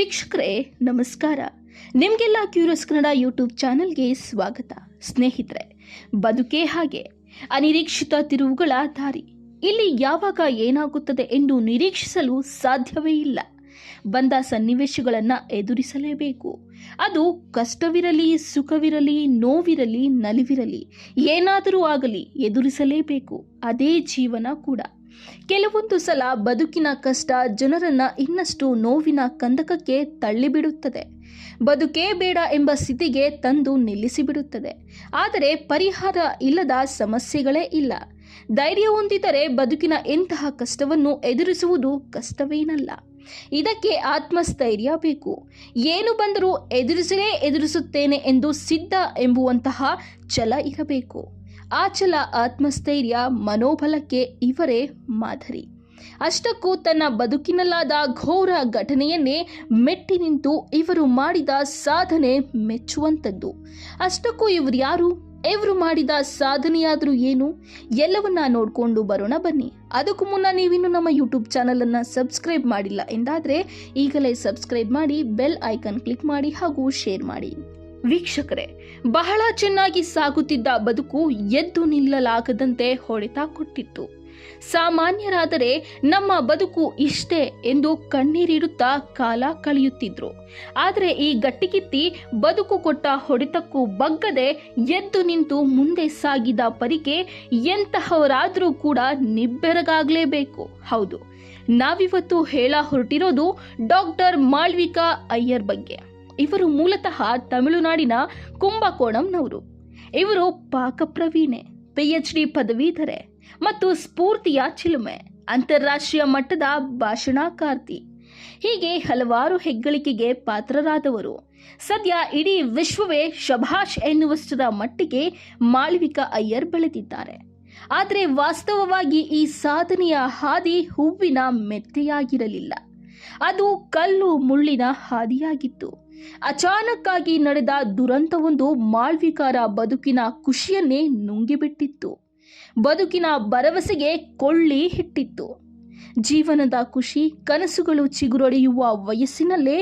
ವೀಕ್ಷಕರೇ ನಮಸ್ಕಾರ. ನಿಮಗೆಲ್ಲ ಕ್ಯೂರಿಯಸ್ಕನ ಯೂಟ್ಯೂಬ್ ಚಾನೆಲ್ಗೆ ಸ್ವಾಗತ. ಸ್ನೇಹಿತರೆ, ಬದುಕೇ ಹಾಗೆ ಅನಿರೀಕ್ಷಿತ ತಿರುವುಗಳ ದಾರಿ. ಇಲ್ಲಿ ಯಾವಾಗ ಏನಾಗುತ್ತದೆ ಎಂದು ನಿರೀಕ್ಷಿಸಲು ಸಾಧ್ಯವೇ ಇಲ್ಲ. ಬಂದ ಸನ್ನಿವೇಶಗಳನ್ನು ಎದುರಿಸಲೇಬೇಕು. ಅದು ಕಷ್ಟವಿರಲಿ, ಸುಖವಿರಲಿ, ನೋವಿರಲಿ, ನಲಿವಿರಲಿ, ಏನಾದರೂ ಆಗಲಿ ಎದುರಿಸಲೇಬೇಕು. ಅದೇ ಜೀವನ ಕೂಡ. ಕೆಲವೊಂದು ಸಲ ಬದುಕಿನ ಕಷ್ಟ ಜನರನ್ನ ಇನ್ನಷ್ಟು ನೋವಿನ ಕಂದಕಕ್ಕೆ ತಳ್ಳಿಬಿಡುತ್ತದೆ. ಬದುಕೇ ಬೇಡ ಎಂಬ ಸ್ಥಿತಿಗೆ ತಂದು ನಿಲ್ಲಿಸಿಬಿಡುತ್ತದೆ. ಆದರೆ ಪರಿಹಾರ ಇಲ್ಲದ ಸಮಸ್ಯೆಗಳೇ ಇಲ್ಲ. ಧೈರ್ಯ ಹೊಂದಿದರೆ ಬದುಕಿನ ಎಂತಹ ಕಷ್ಟವನ್ನು ಎದುರಿಸುವುದು ಕಷ್ಟವೇನಲ್ಲ. ಇದಕ್ಕೆ ಆತ್ಮಸ್ಥೈರ್ಯ ಬೇಕು. ಏನು ಬಂದರೂ ಎದುರಿಸುತ್ತೇನೆ ಎಂದು ಸಿದ್ಧ ಎಂಬುವಂತಹ ಛಲ ಇರಬೇಕು. ಆ ಛಲ, ಆತ್ಮಸ್ಥೈರ್ಯ, ಮನೋಬಲಕ್ಕೆ ಇವರೇ ಮಾದರಿ. ಅಷ್ಟಕ್ಕೂ ತನ್ನ ಬದುಕಿನಲ್ಲಾದ ಘೋರ ಘಟನೆಯನ್ನೇ ಮೆಟ್ಟಿ ನಿಂತು ಇವರು ಮಾಡಿದ ಸಾಧನೆ ಮೆಚ್ಚುವಂಥದ್ದು. ಅಷ್ಟಕ್ಕೂ ಇವರು ಯಾರು? ಇವರು ಮಾಡಿದ ಸಾಧನೆಯಾದರೂ ಏನು? ಎಲ್ಲವನ್ನ ನೋಡಿಕೊಂಡು ಬರೋಣ ಬನ್ನಿ. ಅದಕ್ಕೂ ಮುನ್ನ ನೀವಿನ್ನು ನಮ್ಮ ಯೂಟ್ಯೂಬ್ ಚಾನಲನ್ನು ಸಬ್ಸ್ಕ್ರೈಬ್ ಮಾಡಿಲ್ಲ ಎಂದಾದರೆ ಈಗಲೇ ಸಬ್ಸ್ಕ್ರೈಬ್ ಮಾಡಿ, ಬೆಲ್ ಐಕಾನ್ ಕ್ಲಿಕ್ ಮಾಡಿ ಹಾಗೂ ಶೇರ್ ಮಾಡಿ. ವೀಕ್ಷಕರೇ, ಬಹಳ ಚೆನ್ನಾಗಿ ಸಾಗುತ್ತಿದ್ದ ಬದುಕು ಎದ್ದು ನಿಲ್ಲಲಾಗದಂತೆ ಹೊಡೆತ ಕೊಟ್ಟಿತ್ತು. ಸಾಮಾನ್ಯರಾದರೆ ನಮ್ಮ ಬದುಕು ಇಷ್ಟೇ ಎಂದು ಕಣ್ಣೀರಿಡುತ್ತಾ ಕಾಲ ಕಳೆಯುತ್ತಿದ್ರು. ಆದರೆ ಈ ಗಟ್ಟಿಗಿತ್ತಿ ಬದುಕು ಕೊಟ್ಟ ಹೊಡೆತಕ್ಕೂ ಬಗ್ಗದೆ ಎದ್ದು ನಿಂತು ಮುಂದೆ ಸಾಗಿದ ಪರಿಕೆ ಎಂತಹವರಾದರೂ ಕೂಡ ನಿಬ್ಬೆರಗಾಗಲೇಬೇಕು. ಹೌದು, ನಾವಿವತ್ತು ಹೇಳ ಹೊರಟಿರೋದು ಡಾಕ್ಟರ್ ಮಾಳವಿಕಾ ಅಯ್ಯರ್ ಬಗ್ಗೆ. ಇವರು ಮೂಲತಃ ತಮಿಳುನಾಡಿನ ಕುಂಭಕೋಣಂನವರು. ಇವರು ಪಾಕಪ್ರವೀಣೆ, PhD ಪದವೀಧರೆ ಮತ್ತು ಸ್ಫೂರ್ತಿಯ ಚಿಲುಮೆ, ಅಂತಾರಾಷ್ಟ್ರೀಯ ಮಟ್ಟದ ಭಾಷಣಕಾರ್ತಿ. ಹೀಗೆ ಹಲವಾರು ಹೆಗ್ಗಳಿಕೆಗೆ ಪಾತ್ರರಾದವರು. ಸದ್ಯ ಇಡೀ ವಿಶ್ವವೇ ಶಭಾಷ್ ಎನ್ನುವಷ್ಟರ ಮಟ್ಟಿಗೆ ಮಾಳವಿಕಾ ಅಯ್ಯರ್ ಬೆಳೆದಿದ್ದಾರೆ. ಆದರೆ ವಾಸ್ತವವಾಗಿ ಈ ಸಾಧನೆಯ ಹಾದಿ ಹೂವಿನ ಮೆತ್ತೆಯಾಗಿರಲಿಲ್ಲ. ಅದು ಕಲ್ಲು ಮುಳ್ಳಿನ ಹಾದಿಯಾಗಿತ್ತು. ಅಚಾನಕ್ಕಾಗಿ ನಡೆದ ದುರಂತವೊಂದು ಮಾಳವಿಕಾರ ಬದುಕಿನ ಖುಷಿಯನ್ನೇ ನುಂಗಿಬಿಟ್ಟಿತ್ತು. ಬದುಕಿನ ಭರವಸೆಗೆ ಕೊಳ್ಳಿ ಇಟ್ಟಿತ್ತು. ಜೀವನದ ಖುಷಿ, ಕನಸುಗಳು ಚಿಗುರೊಡೆಯುವ ವಯಸ್ಸಿನಲ್ಲೇ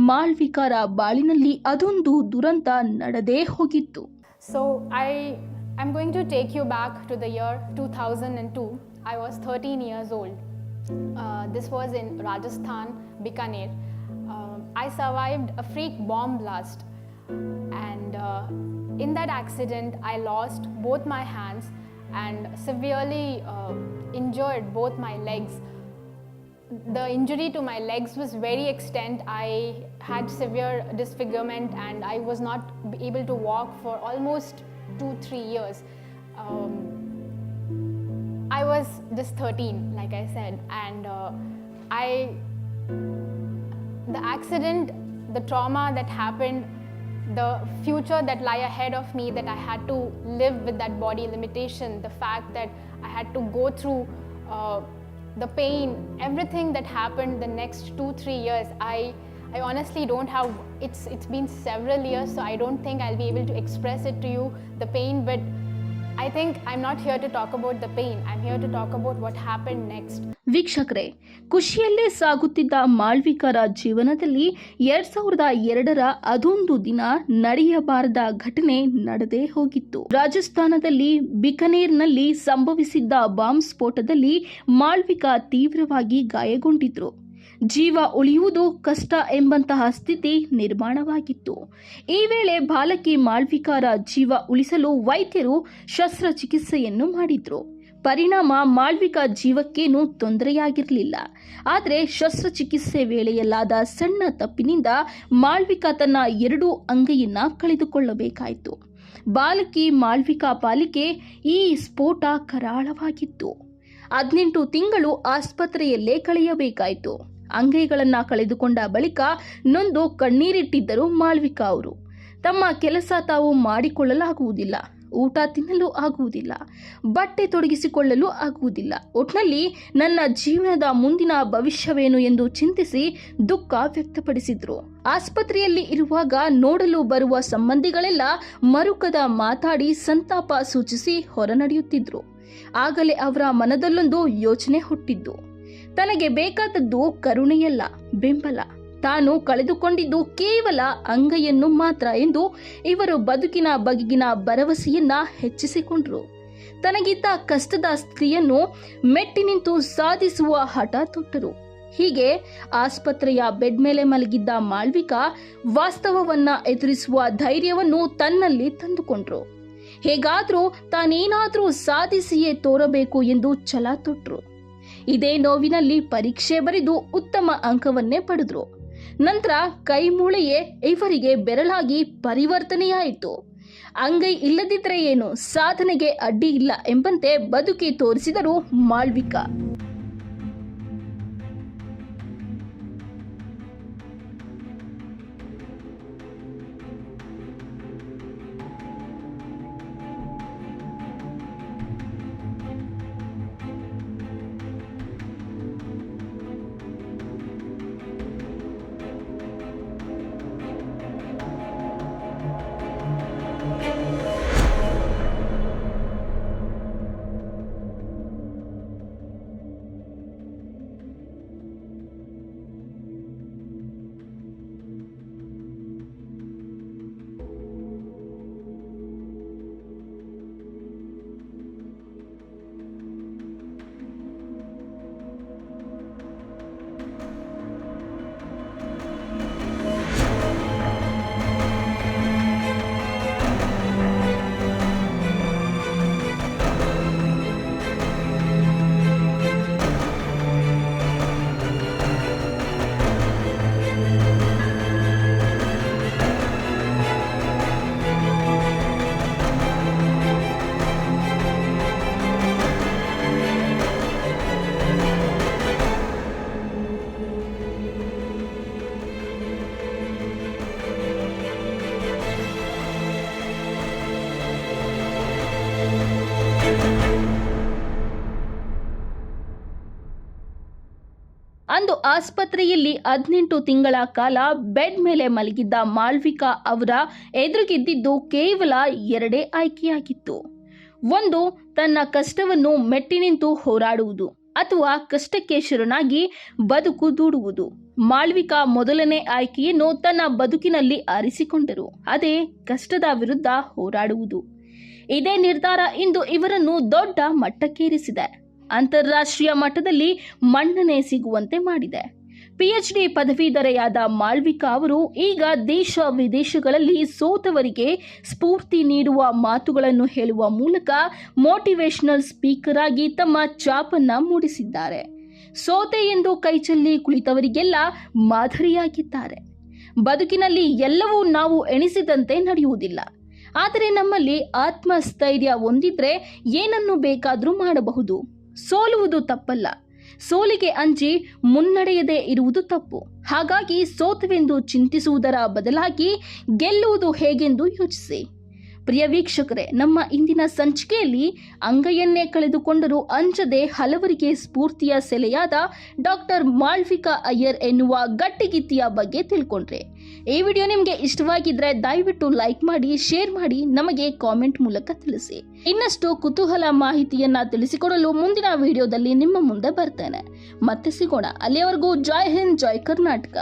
ಮಾಳವಿಕಾರ ಬಾಳಿನಲ್ಲಿ ಅದೊಂದು ದುರಂತ ನಡೆದೇ ಹೋಗಿತ್ತು. So I'm going to take you back to the year 2002. I was 13 years old. This was in Rajasthan, Bikaner. I survived a freak bomb blast, and in that accident I lost both my hands and severely injured both my legs. The injury to my legs was very extent. I had severe disfigurement and I was not able to walk for almost 2-3 years. I was just 13, like I said, and the accident, the trauma that happened, the future that lie ahead of me, that I had to live with that body limitation, the fact that I had to go through the pain, everything that happened the next 2-3 years, I honestly don't have, it's been several years, so I don't think I'll be able to express it to you, the pain, but I think I'm not here to talk about the pain. I'm here to talk about what happened next. ವೀಕ್ಷಕರೇ, ಖುಷಿಯಲ್ಲೇ ಸಾಗುತ್ತಿದ್ದ ಮಾಳವಿಕಾರ ಜೀವನದಲ್ಲಿ 2002ರ ಅದೊಂದು ದಿನ ನಡೆಯಬಾರದ ಘಟನೆ ನಡೆದೇ ಹೋಗಿತ್ತು. ರಾಜಸ್ಥಾನದಲ್ಲಿ ಬಿಕನೇರ್ನಲ್ಲಿ ಸಂಭವಿಸಿದ್ದ bomb ಸ್ಫೋಟದಲ್ಲಿ Malavika ತೀವ್ರವಾಗಿ ಗಾಯಗೊಂಡಿದ್ರು. ಜೀವ ಉಳಿಯುವುದು ಕಷ್ಟ ಎಂಬಂತಹ ಸ್ಥಿತಿ ನಿರ್ಮಾಣವಾಗಿತ್ತು. ಈ ವೇಳೆ ಬಾಲಕಿ ಮಾಳವಿಕಾರ ಜೀವ ಉಳಿಸಲು ವೈದ್ಯರು ಶಸ್ತ್ರಚಿಕಿತ್ಸೆಯನ್ನು ಮಾಡಿದ್ರು. ಪರಿಣಾಮ ಮಾಳವಿಕಾ ಜೀವಕ್ಕೇನೂ ತೊಂದರೆಯಾಗಿರಲಿಲ್ಲ. ಆದರೆ ಶಸ್ತ್ರಚಿಕಿತ್ಸೆ ವೇಳೆಯಲ್ಲಾದ ಸಣ್ಣ ತಪ್ಪಿನಿಂದ ಮಾಳವಿಕಾ ತನ್ನ 2 ಅಂಗೈಯನ್ನ ಕಳೆದುಕೊಳ್ಳಬೇಕಾಯಿತು. ಬಾಲಕಿ ಮಾಳವಿಕಾ ಪಾಲಿಗೆ ಈ ಸ್ಫೋಟ ಕರಾಳವಾಗಿತ್ತು. 18 ತಿಂಗಳು ಆಸ್ಪತ್ರೆಯಲ್ಲೇ ಕಳೆಯಬೇಕಾಯಿತು. ಅಂಗೈಗಳನ್ನ ಕಳೆದುಕೊಂಡ ಬಳಿಕ ನೊಂದು ಕಣ್ಣೀರಿಟ್ಟಿದ್ದರು ಮಾಳವಿಕಾ ಅವರು. ತಮ್ಮ ಕೆಲಸ ತಾವು ಮಾಡಿಕೊಳ್ಳಲಾಗುವುದಿಲ್ಲ, ಊಟ ತಿನ್ನಲು ಆಗುವುದಿಲ್ಲ, ಬಟ್ಟೆ ತೊಡಗಿಸಿಕೊಳ್ಳಲು ಆಗುವುದಿಲ್ಲ. ಒಟ್ನಲ್ಲಿ ನನ್ನ ಜೀವನದ ಮುಂದಿನ ಭವಿಷ್ಯವೇನು ಎಂದು ಚಿಂತಿಸಿ ದುಃಖ ವ್ಯಕ್ತಪಡಿಸಿದ್ರು. ಆಸ್ಪತ್ರೆಯಲ್ಲಿ ಇರುವಾಗ ನೋಡಲು ಬರುವ ಸಂಬಂಧಿಗಳೆಲ್ಲ ಮರುಕದ ಮಾತಾಡಿ ಸಂತಾಪ ಸೂಚಿಸಿ ಹೊರನಡೆಯುತ್ತಿದ್ರು. ಆಗಲೇ ಅವರ ಮನದಲ್ಲೊಂದು ಯೋಚನೆ ಹುಟ್ಟಿದ್ದು. ತನಗೆ ಬೇಕಾದದ್ದು ಕರುಣೆಯಲ್ಲ, ಬೆಂಬಲ. ತಾನು ಕಳೆದುಕೊಂಡಿದ್ದು ಕೇವಲ ಅಂಗೈಯನ್ನು ಮಾತ್ರ ಎಂದು ಇವರು ಬದುಕಿನ ಬಗೆಗಿನ ಭರವಸೆಯನ್ನ ಹೆಚ್ಚಿಸಿಕೊಂಡರು. ತನಗಿದ್ದ ಕಷ್ಟದ ಸ್ಥಿತಿಯನ್ನು ಮೆಟ್ಟಿ ನಿಂತು ಸಾಧಿಸುವ ಹಠ ತೊಟ್ಟರು. ಹೀಗೆ ಆಸ್ಪತ್ರೆಯ ಬೆಡ್ ಮೇಲೆ ಮಲಗಿದ್ದ ಮಾಳ್ವಿಕಾ ವಾಸ್ತವವನ್ನ ಎದುರಿಸುವ ಧೈರ್ಯವನ್ನು ತನ್ನಲ್ಲಿ ತಂದುಕೊಂಡ್ರು. ಹೇಗಾದ್ರೂ ತಾನೇನಾದ್ರೂ ಸಾಧಿಸಿಯೇ ತೋರಬೇಕು ಎಂದು ಛಲ ತೊಟ್ರು. ಇದೇ ನೋವಿನಲ್ಲಿ ಪರೀಕ್ಷೆ ಬರೆದು ಉತ್ತಮ ಅಂಕವನ್ನೇ ಪಡೆದ್ರು. ನಂತರ ಕೈ ಮೂಳೆಯೇ ಇವರಿಗೆ ಬೆರಳಾಗಿ ಪರಿವರ್ತನೆಯಾಯಿತು. ಅಂಗೈ ಇಲ್ಲದಿದ್ದರೆ ಏನು, ಸಾಧನೆಗೆ ಅಡ್ಡಿ ಇಲ್ಲ ಎಂಬಂತೆ ಬದುಕಿ ತೋರಿಸಿದರು ಮಾಳ್ವಿಕಾ. ಅಂದು ಆಸ್ಪತ್ರೆಯಲ್ಲಿ 18 ತಿಂಗಳ ಕಾಲ ಬೆಡ್ ಮೇಲೆ ಮಲಗಿದ್ದ ಮಾಳ್ವಿಕಾ ಅವರ ಎದುರಿಗಿದ್ದಿದ್ದು ಕೇವಲ 2 ಆಯ್ಕೆಯಾಗಿತ್ತು. ಒಂದು, ತನ್ನ ಕಷ್ಟವನ್ನು ಮೆಟ್ಟಿ ನಿಂತು ಹೋರಾಡುವುದು ಅಥವಾ ಕಷ್ಟಕ್ಕೆ ಶರಣಾಗಿ ಬದುಕು ದೂಡುವುದು. ಮಾಳ್ವಿಕಾ ಮೊದಲನೇ ಆಯ್ಕೆಯನ್ನು ತನ್ನ ಬದುಕಿನಲ್ಲಿ ಆರಿಸಿಕೊಂಡರು. ಅದೇ ಕಷ್ಟದ ವಿರುದ್ಧ ಹೋರಾಡುವುದು. ಇದೇ ನಿರ್ಧಾರ ಇಂದು ಇವರನ್ನು ದೊಡ್ಡ ಮಟ್ಟಕ್ಕೇರಿಸಿದೆ. ಅಂತಾರಾಷ್ಟ್ರೀಯ ಮಟ್ಟದಲ್ಲಿ ಮನ್ನಣೆ ಸಿಗುವಂತೆ ಮಾಡಿದೆ. PhD ಪದವೀಧರೆಯಾದ ಮಾಳ್ವಿಕಾ ಅವರು ಈಗ ದೇಶ ವಿದೇಶಗಳಲ್ಲಿ ಸೋತವರಿಗೆ ಸ್ಫೂರ್ತಿ ನೀಡುವ ಮಾತುಗಳನ್ನು ಹೇಳುವ ಮೂಲಕ ಮೋಟಿವೇಶನಲ್ ಸ್ಪೀಕರ್ ಆಗಿ ತಮ್ಮ ಛಾಪನ್ನ ಮೂಡಿಸಿದ್ದಾರೆ. ಸೋತೆ ಎಂದು ಕೈಚೆಲ್ಲಿ ಕುಳಿತವರಿಗೆಲ್ಲ ಮಾದರಿಯಾಗಿದ್ದಾರೆ. ಬದುಕಿನಲ್ಲಿ ಎಲ್ಲವೂ ನಾವು ಎಣಿಸಿದಂತೆ ನಡೆಯುವುದಿಲ್ಲ. ಆದರೆ ನಮ್ಮಲ್ಲಿ ಆತ್ಮಸ್ಥೈರ್ಯ ಹೊಂದಿದ್ರೆ ಏನನ್ನು ಬೇಕಾದರೂ ಮಾಡಬಹುದು. ಸೋಲುವುದು ತಪ್ಪಲ್ಲ, ಸೋಲಿಗೆ ಅಂಜಿ ಮುನ್ನಡೆಯದೇ ಇರುವುದು ತಪ್ಪು. ಹಾಗಾಗಿ ಸೋತವೆಂದು ಚಿಂತಿಸುವುದರ ಬದಲಾಗಿ ಗೆಲ್ಲುವುದು ಹೇಗೆಂದು ಯೋಚಿಸಿ. ಪ್ರಿಯ ವೀಕ್ಷಕರೇ, ನಮ್ಮ ಇಂದಿನ ಸಂಚಿಕೆಯಲ್ಲಿ ಅಂಗೈಯನ್ನೇ ಕಳೆದುಕೊಂಡರೂ ಅಂಜದೆ ಹಲವರಿಗೆ ಸ್ಫೂರ್ತಿಯ ಸೆಲೆಯಾದ ಡಾಕ್ಟರ್ ಮಾಳವಿಕಾ ಅಯ್ಯರ್ ಎನ್ನುವ ಗಟ್ಟಿಗಿತ್ತಿಯ ಬಗ್ಗೆ ತಿಳ್ಕೊಂಡ್ರೆ. ಈ ವಿಡಿಯೋ ನಿಮಗೆ ಇಷ್ಟವಾಗಿದ್ರೆ ದಯವಿಟ್ಟು ಲೈಕ್ ಮಾಡಿ, ಶೇರ್ ಮಾಡಿ, ನಮಗೆ ಕಾಮೆಂಟ್ ಮೂಲಕ ತಿಳಿಸಿ. ಇನ್ನಷ್ಟು ಕುತೂಹಲ ಮಾಹಿತಿಯನ್ನ ತಿಳಿಸಿಕೊಡಲು ಮುಂದಿನ ವಿಡಿಯೋದಲ್ಲಿ ನಿಮ್ಮ ಮುಂದೆ ಬರ್ತೇನೆ. ಮತ್ತೆ ಸಿಗೋಣ. ಅಲ್ಲಿಯವರೆಗೂ ಜೈ ಹಿಂದ್, ಜೈ ಕರ್ನಾಟಕ.